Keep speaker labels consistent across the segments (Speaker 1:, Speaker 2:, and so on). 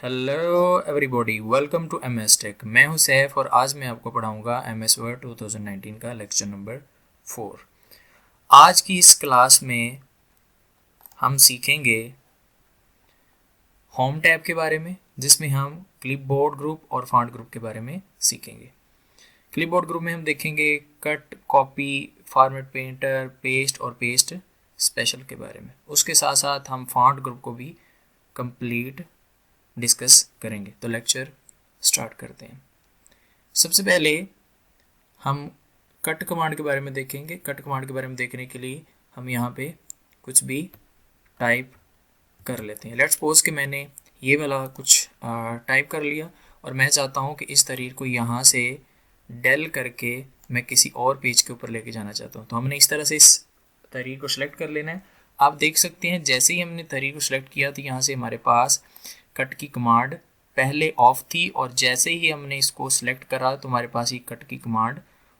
Speaker 1: Hello everybody, welcome to MS tech. मैं हूं सैफ और आज मैं आपको पढ़ाऊंगा MS वर्ड 2019 का लेक्चर नंबर 4। आज की इस क्लास में हम सीखेंगे होम टैब के बारे में, जिसमें हम क्लिपबोर्ड ग्रुप और फॉन्ट ग्रुप के बारे में सीखेंगे। क्लिपबोर्ड ग्रुप में हम देखेंगे cut, copy, format painter, paste और पेस्ट स्पेशल के बारे में। उसके साथ साथ हम फॉन्ट ग्रुप को भी कंप्लीट डिस्कस करेंगे। तो लेक्चर स्टार्ट करते हैं। सबसे पहले हम कट कमांड के बारे में देखेंगे। कट कमांड के बारे में देखने के लिए हम यहाँ पे कुछ भी टाइप कर लेते हैं। लेट्स सपोज कि मैंने ये वाला कुछ टाइप कर लिया और मैं चाहता हूँ कि इस तरीके को यहाँ से डेल करके मैं किसी और पेज के ऊपर लेके जाना चाहता हूँ। तो हमने इस तरह से इस तरीके को सिलेक्ट कर लेना है। आप देख सकते हैं जैसे ही हमने तरीके को सिलेक्ट किया तो यहाँ से हमारे पास कट की कमांड पहले ऑफ थी और जैसे ही हमने इसको सिलेक्ट करा तो हमारे पास ये कट की कमांड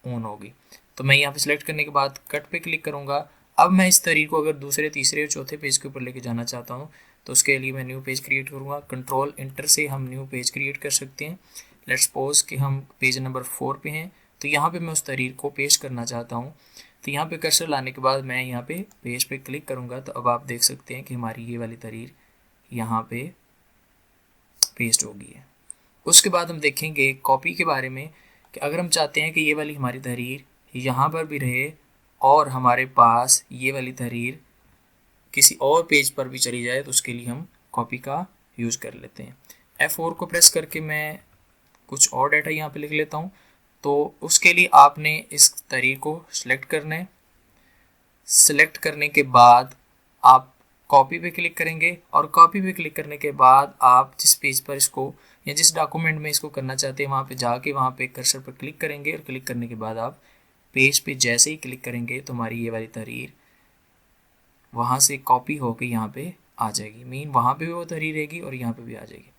Speaker 1: ऑन होगी। तो मैं यहाँ पे सिलेक्ट करने के बाद कट पे क्लिक करूँगा। अब मैं इस तरीके को अगर दूसरे, तीसरे और चौथे पेज के ऊपर लेके जाना चाहता हूँ तो उसके लिए मैं न्यू पेज क्रिएट करूँगा। कंट्रोल इंटर से हम न्यू पेज क्रिएट कर सकते हैं। लेट्स सपोज कि हम पेज नंबर 4 पे हैं, तो यहाँ पे मैं उस तरीके को पेस्ट करना चाहता हूँ। तो यहाँ पे कर्सर लाने के बाद मैं यहाँ पे पेज पे क्लिक करूँगा तो अब आप देख सकते हैं कि हमारी ये वाली तरीर यहाँ पे पेस्ट होगी है। उसके बाद हम देखेंगे कॉपी के बारे में कि अगर हम चाहते हैं कि ये वाली हमारी तहरीर यहाँ पर भी रहे और हमारे पास ये वाली तहरीर किसी और पेज पर भी चली जाए तो उसके लिए हम कॉपी का यूज़ कर लेते हैं। F4 को प्रेस करके मैं कुछ और डाटा यहाँ पे लिख लेता हूँ। तो उसके लिए आपने इस तरीके को सिलेक्ट करना है। सिलेक्ट करने के बाद आप कॉपी पे क्लिक करेंगे और कॉपी पे क्लिक करने के बाद आप जिस पेज पर इसको या जिस डॉक्यूमेंट में इसको करना चाहते हैं वहाँ पे जाके वहाँ पे कर्सर पर क्लिक करेंगे और क्लिक करने के बाद आप पेज पे जैसे ही क्लिक करेंगे तो हमारी ये वाली तहरीर वहाँ से कॉपी होकर यहाँ पे आ जाएगी। मीन वहाँ पे भी वो तहरीर रहेगी और यहाँ पे भी आ जाएगी।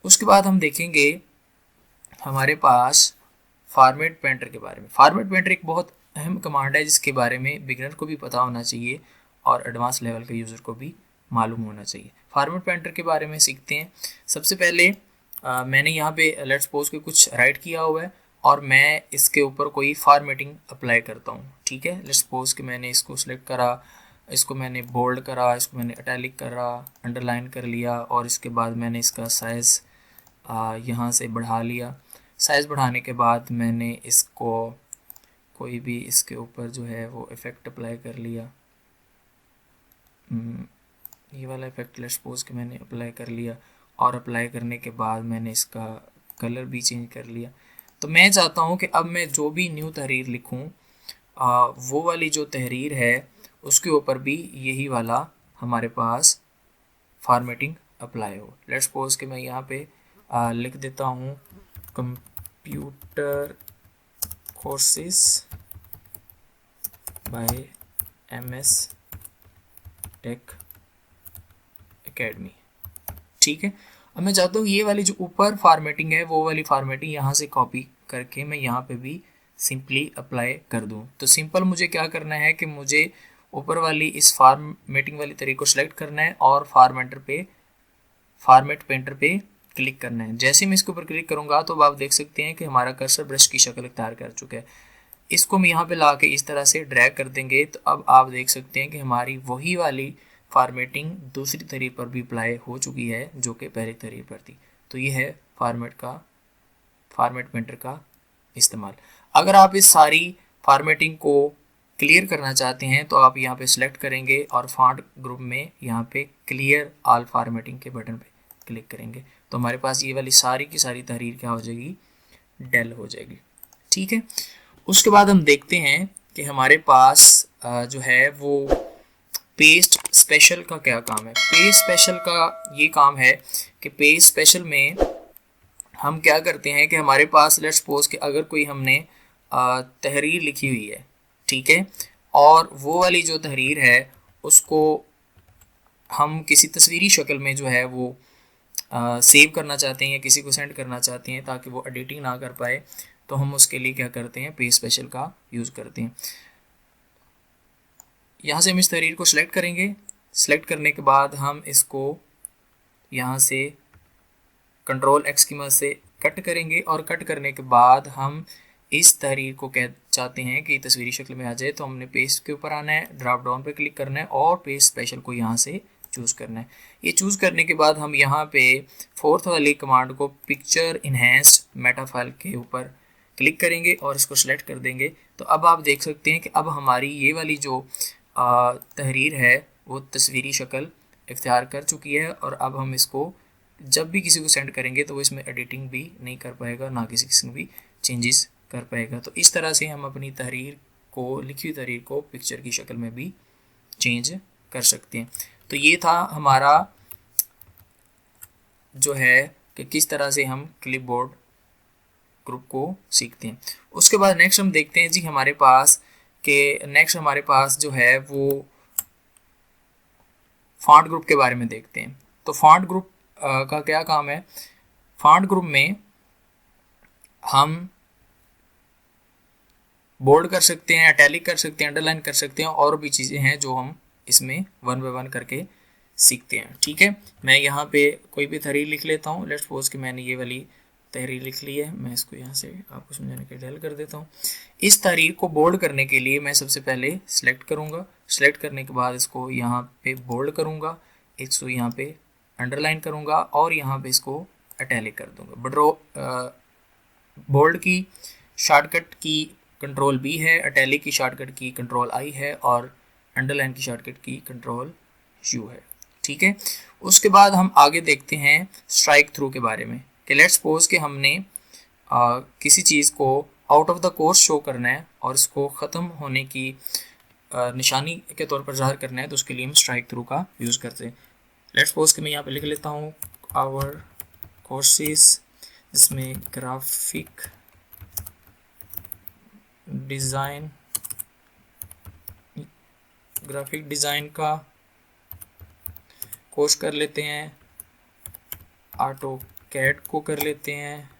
Speaker 1: उसके बाद हम देखेंगे हमारे पास फॉर्मेट पेंटर के बारे में। फॉर्मेट पेंटर एक बहुत अहम कमांड है जिसके बारे में बिगिनर को भी पता होना चाहिए और एडवांस लेवल के यूज़र को भी मालूम होना चाहिए। फॉर्मेट पेंटर के बारे में सीखते हैं। सबसे पहले मैंने यहाँ पे लेट्स सपोज के कुछ राइट किया हुआ है और मैं इसके ऊपर कोई फॉर्मेटिंग अप्लाई करता हूँ। ठीक है, लेट्स सपोज कि मैंने इसको सिलेक्ट करा, इसको मैंने बोल्ड करा, इसको मैंने इटैलिक करा, अंडरलाइन कर लिया और इसके बाद मैंने इसका साइज़ यहाँ से बढ़ा लिया। साइज़ बढ़ाने के बाद मैंने इसको कोई भी इसके ऊपर जो है वो इफ़ेक्ट अप्लाई कर लिया। ये वाला इफ़ेक्ट लेट्स सपोज कि मैंने अप्लाई कर लिया और अप्लाई करने के बाद मैंने इसका कलर भी चेंज कर लिया। तो मैं चाहता हूँ कि अब मैं जो भी न्यू तहरीर लिखूँ वो वाली जो तहरीर है उसके ऊपर भी यही वाला हमारे पास फॉर्मेटिंग अप्लाई हो। लेट्स सपोज कि मैं यहाँ पे लिख देता हूँ computer courses by MS tech academy. ठीक है, अब मैं चाहता हूँ ये वाली जो ऊपर फॉर्मेटिंग है वो वाली फॉर्मेटिंग यहाँ से कॉपी करके मैं यहाँ पे भी सिंपली अप्लाई कर दूँ। तो सिंपल मुझे क्या करना है कि मुझे ऊपर वाली इस फॉर्मेटिंग वाली तरीके को सिलेक्ट करना है और फॉर्मेट पेंटर पे क्लिक करना है। जैसे ही मैं इसके ऊपर क्लिक करूँगा तो आप देख सकते हैं कि हमारा कर्सर ब्रश की शक्ल इख्तियार कर चुका है। इसको हम यहाँ पे ला के इस तरह से ड्रैग कर देंगे तो अब आप देख सकते हैं कि हमारी वही वाली फॉर्मेटिंग दूसरी तरीके पर भी अप्लाई हो चुकी है जो कि पहले तरीके पर थी। तो ये है फॉर्मेट पेंटर का इस्तेमाल। अगर आप इस सारी फॉर्मेटिंग को क्लियर करना चाहते हैं तो आप यहाँ पे सिलेक्ट करेंगे और फॉन्ट ग्रुप में यहाँ पे क्लियर ऑल फॉर्मेटिंग के बटन पे क्लिक करेंगे तो हमारे पास ये वाली सारी की सारी तहरीर क्या हो जाएगी, डेल हो जाएगी। ठीक है, उसके बाद हम देखते हैं कि हमारे पास जो है वो पेस्ट स्पेशल का क्या काम है। पेस्ट स्पेशल का ये काम है कि पेस्ट स्पेशल में हम क्या करते हैं कि हमारे पास लेट्स सपोज कि अगर कोई हमने तहरीर लिखी हुई है, ठीक है, और वो वाली जो तहरीर है उसको हम किसी तस्वीरी शक्ल में जो है वो सेव करना चाहते हैं या किसी को सेंड करना चाहते हैं ताकि वो एडिटिंग ना कर पाए, तो हम उसके लिए क्या करते हैं, पेस्ट स्पेशल का यूज़ करते हैं। यहाँ से हम इस तहरीर को सिलेक्ट करेंगे। सिलेक्ट करने के बाद हम इसको यहाँ से कंट्रोल एक्स की मदद से कट करेंगे और कट करने के बाद हम इस तहरीर को चाहते हैं कि तस्वीरी शक्ल में आ जाए, तो हमने पेस्ट के ऊपर आना है, ड्रॉप डाउन पे क्लिक करना है और पेस्ट स्पेशल को यहाँ से चूज़ करना है। ये चूज़ करने के बाद हम यहाँ पे फोर्थ वाली कमांड को पिक्चर इन्हेंस्ड मेटा फाइल के ऊपर क्लिक करेंगे और इसको सेलेक्ट कर देंगे। तो अब आप देख सकते हैं कि अब हमारी ये वाली जो तहरीर है वो तस्वीरी शक्ल इख्तियार कर चुकी है, और अब हम इसको जब भी किसी को सेंड करेंगे तो वो इसमें एडिटिंग भी नहीं कर पाएगा, ना किसी किस्म भी चेंजेस कर पाएगा। तो इस तरह से हम अपनी तहरीर को, लिखी हुई तहरीर को पिक्चर की शक्ल में भी चेंज कर सकते हैं। तो ये था हमारा जो है कि किस तरह से हम क्लिपबोर्ड ग्रुप को सीखते हैं। उसके बाद नेक्स्ट हम देखते हैं जी हमारे पास जो है वो फॉन्ट ग्रुप के बारे में देखते हैं। तो फॉन्ट ग्रुप का क्या काम है? फॉन्ट ग्रुप में हम बोल्ड कर सकते हैं, इटैलिक कर सकते हैं, अंडरलाइन कर सकते हैं, और भी चीज़ें हैं जो हम इसमें वन बाय वन करके सीखते हैं। ठीक है, मैं यहाँ पे कोई भी तहरीर लिख लेता हूँ। लेट्स सपोज कि मैंने ये वाली तहरीर लिख ली है, मैं इसको यहाँ से आपको समझाने के लिए कर देता हूँ। इस तहरीर को बोल्ड करने के लिए मैं सबसे पहले सिलेक्ट करूँगा। सिलेक्ट करने के बाद इसको यहाँ पे बोल्ड करूँगा, इसको यहाँ पे अंडरलाइन करूँगा और यहाँ पे इसको इटैलिक कर दूँगा। बोल्ड की शॉर्टकट की कंट्रोल बी है, इटैलिक की शॉर्टकट की कंट्रोल आई है और अंडरलाइन की शॉर्टकट की कंट्रोल यू है। ठीक है, उसके बाद हम आगे देखते हैं स्ट्राइक थ्रू के बारे में कि लेट्स सपोज कि हमने किसी चीज़ को out of the course show करना है और इसको ख़त्म होने की निशानी के तौर पर ज़ाहिर करना है, तो उसके लिए हम स्ट्राइक थ्रू का यूज़ करते हैं। लेट्स सपोज कि मैं यहाँ पे लिख लेता हूँ आवर कोर्सेस, जिसमें ग्राफिक डिज़ाइन का कोर्स कर लेते हैं, ऑटो कैड को कर लेते हैं,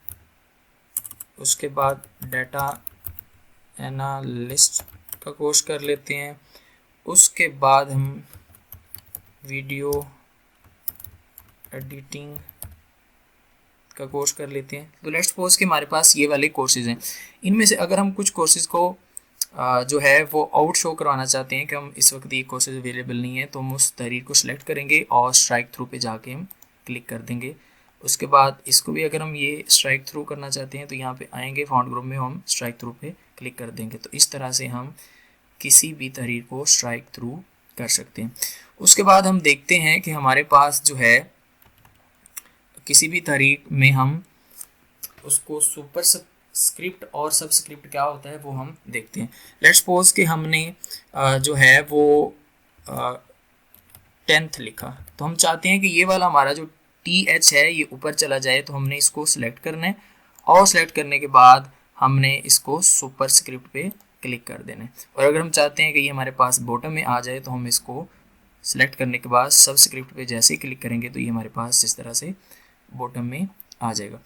Speaker 1: उसके बाद डाटा एनालिस्ट का कोर्स कर लेते हैं, उसके बाद हम वीडियो एडिटिंग का कोर्स कर लेते हैं। तो लेट्स सपोज कि हमारे पास ये वाले कोर्सेज़ हैं। इनमें से अगर हम कुछ कोर्सेज़ को जो है वो आउट शो करवाना चाहते हैं कि हम इस वक्त ये कोर्सेज अवेलेबल नहीं है, तो हम उस तहरीर को सिलेक्ट करेंगे और स्ट्राइक थ्रू पे जाके हम क्लिक कर देंगे। उसके बाद इसको भी अगर हम ये स्ट्राइक थ्रू करना चाहते हैं तो यहाँ पे आएंगे फॉन्ट ग्रुप में, हम स्ट्राइक थ्रू पे क्लिक कर देंगे। तो इस तरह से हम किसी भी तहरीर को स्ट्राइक थ्रू कर सकते हैं। उसके बाद हम देखते हैं कि हमारे पास जो है किसी भी तहरीर में हम उसको सुपर स्क्रिप्ट और सबस्क्रिप्ट क्या होता है वो हम देखते हैं। लेट्स सपोज कि हमने जो है वो 10th लिखा, तो हम चाहते हैं कि ये वाला हमारा जो TH है ये ऊपर चला जाए, तो हमने इसको सिलेक्ट करना है और सिलेक्ट करने के बाद हमने इसको सुपर स्क्रिप्ट पे क्लिक कर देना है। और अगर हम चाहते हैं कि ये हमारे पास बॉटम में आ जाए, तो हम इसको सिलेक्ट करने के बाद सबस्क्रिप्ट पे जैसे ही क्लिक करेंगे तो ये हमारे पास इस तरह से बॉटम में आ जाएगा।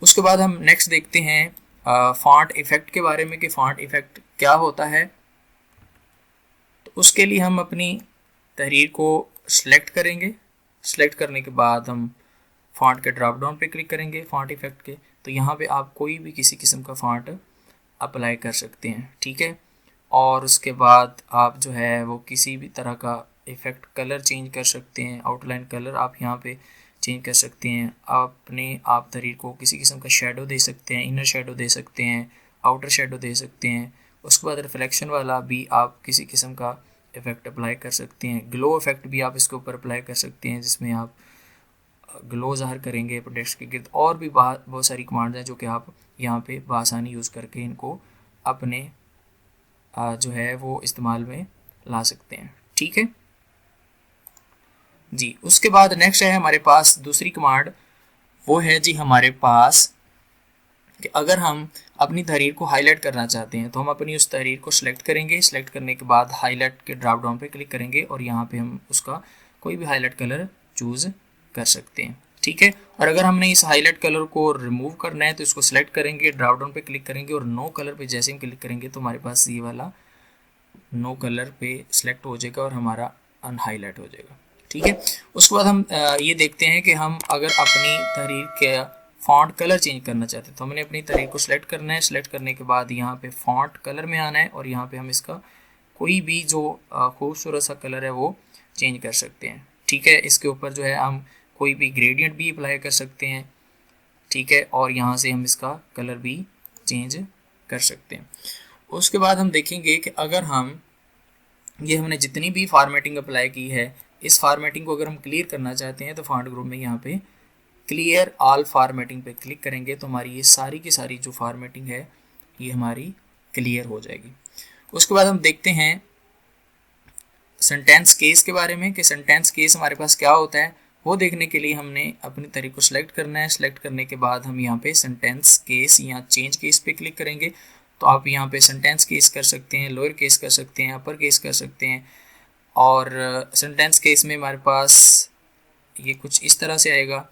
Speaker 1: उसके बाद हम नेक्स्ट देखते हैं फॉन्ट इफेक्ट के बारे में कि फॉन्ट इफेक्ट क्या होता है। तो उसके लिए हम अपनी तहरीर को सिलेक्ट करेंगे। सिलेक्ट करने के बाद हम फॉन्ट के ड्रॉप डाउन पे क्लिक करेंगे फॉन्ट इफेक्ट के, तो यहाँ पे आप कोई भी किसी किस्म का फॉन्ट अप्लाई कर सकते हैं। ठीक है, और उसके बाद आप जो है वो किसी भी तरह का इफेक्ट कलर चेंज कर सकते हैं। आउटलाइन कलर आप यहाँ पे चेंज कर सकते हैं। आप तहरीर को किसी किस्म का शेडो दे सकते हैं, इनर शेडो दे सकते हैं, आउटर शेडो दे सकते हैं। उसके बाद रिफ्लेक्शन वाला भी आप किसी किस्म का इफेक्ट अप्लाई कर सकते हैं। ग्लो इफेक्ट भी आप इसके ऊपर अप्लाई कर सकते हैं, जिसमें आप ग्लो ज़ाहिर करेंगे प्रोडक्ट्स के गिर्द। और भी बहुत सारी कमांड्स हैं जो कि आप यहाँ पे बआसानी यूज़ करके इनको अपने जो है वो इस्तेमाल में ला सकते हैं। ठीक है जी। उसके बाद नेक्स्ट है हमारे पास दूसरी कमांड, वो है जी हमारे पास कि अगर हम अपनी तहरीर को हाईलाइट करना चाहते हैं तो हम अपनी उस तहरीर को सिलेक्ट करेंगे। सिलेक्ट करने के बाद हाईलाइट के ड्रॉप डाउन पे क्लिक करेंगे और यहाँ पे हम उसका कोई भी हाईलाइट कलर चूज़ कर सकते हैं। ठीक है, और अगर हमने इस हाईलाइट कलर को रिमूव करना है तो इसको सिलेक्ट करेंगे, ड्रॉप डाउन पे क्लिक करेंगे और नो कलर पे जैसे हम क्लिक करेंगे तो हमारे पास ये वाला नो कलर पे सिलेक्ट हो जाएगा और हमारा अनहाईलाइट हो जाएगा। ठीक है, उसके बाद हम ये देखते हैं कि हम अगर अपनी तहरीर फॉन्ट कलर चेंज करना चाहते हैं तो हमने अपनी तरीके को सिलेक्ट करना है। सिलेक्ट करने के बाद यहाँ पे फॉन्ट कलर में आना है और यहाँ पे हम इसका कोई भी जो खूबसूरत सा कलर है वो चेंज कर सकते हैं। ठीक है, इसके ऊपर जो है हम कोई भी ग्रेडियंट भी अप्लाई कर सकते हैं। ठीक है, और यहाँ से हम इसका कलर भी चेंज कर सकते हैं। उसके बाद हम देखेंगे कि अगर हम ये हमने जितनी भी फॉर्मेटिंग अप्लाई की है, इस फॉर्मेटिंग को अगर हम क्लियर करना चाहते हैं तो फॉन्ट ग्रुप में यहाँ पे क्लियर ऑल फॉर्मेटिंग पे क्लिक करेंगे तो हमारी ये सारी की सारी जो फॉर्मेटिंग है ये हमारी क्लियर हो जाएगी। उसके बाद हम देखते हैं सेंटेंस केस के बारे में कि सेंटेंस केस हमारे पास क्या होता है। वो देखने के लिए हमने अपने तरीके को सिलेक्ट करना है। सिलेक्ट करने के बाद हम यहाँ पे सेंटेंस केस या चेंज केस पे क्लिक करेंगे तो आप यहाँ पे सेंटेंस केस कर सकते हैं, लोअर केस कर सकते हैं, अपर केस कर सकते हैं। और सेंटेंस केस में हमारे पास ये कुछ इस तरह से आएगा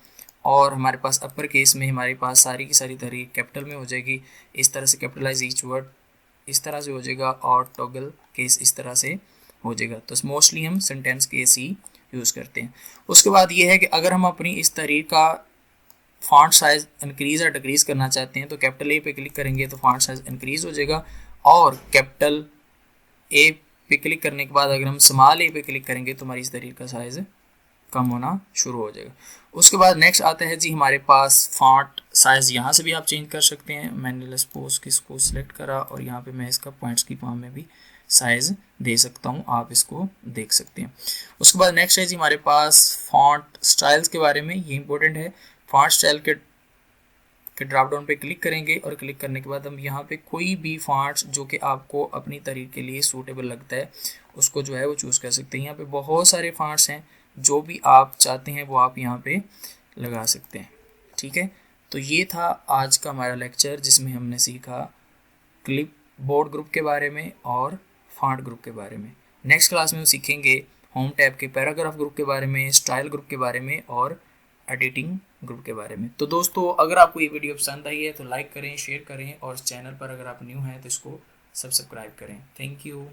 Speaker 1: और हमारे पास अपर केस में हमारे पास सारी की सारी तरीक कैपिटल में हो जाएगी। इस तरह से कैपिटलाइज ईच वर्ड इस तरह से हो जाएगा और टॉगल केस इस तरह से हो जाएगा। तो मोस्टली हम सेंटेंस केस ही यूज़ करते हैं। उसके बाद ये है कि अगर हम अपनी इस तरीक का फॉन्ट साइज इंक्रीज या डिक्रीज करना चाहते हैं तो कैपिटल ए पे क्लिक करेंगे तो फॉन्ट साइज इंक्रीज हो जाएगा और कैपिटल ए पे क्लिक करने के बाद अगर हम स्मॉल ए पे क्लिक करेंगे तो हमारी इस तरीके का साइज कम होना शुरू हो जाएगा। उसके बाद नेक्स्ट आता है जी हमारे पास फॉन्ट साइज। यहाँ से भी आप चेंज कर सकते हैं। मैंने सपोज किसको सिलेक्ट करा और यहाँ पे मैं इसका पॉइंट्स की फॉर्म में भी साइज दे सकता हूँ, आप इसको देख सकते हैं। उसके बाद नेक्स्ट है जी हमारे पास फॉन्ट स्टाइल्स के बारे में। ये इंपॉर्टेंट है। फॉन्ट स्टाइल के ड्रॉप डाउन पे क्लिक करेंगे और क्लिक करने के बाद हम यहाँ पे कोई भी फॉन्ट्स जो कि आपको अपनी तरीके के लिए सूटेबल लगता है उसको जो है वो चूज़ कर सकते हैं। यहाँ पे बहुत सारे फॉन्ट्स हैं, जो भी आप चाहते हैं वो आप यहाँ पे लगा सकते हैं। ठीक है, तो ये था आज का हमारा लेक्चर जिसमें हमने सीखा क्लिप बोर्ड ग्रुप के बारे में और फॉन्ट ग्रुप के बारे में। नेक्स्ट क्लास में हम सीखेंगे होम टैब के पैराग्राफ ग्रुप के बारे में, स्टाइल ग्रुप के बारे में और एडिटिंग ग्रुप के बारे में। तो दोस्तों अगर आपको ये वीडियो पसंद आई है तो लाइक करें, शेयर करें और चैनल पर अगर आप न्यू हैं तो इसको सब्सक्राइब करें। Thank you.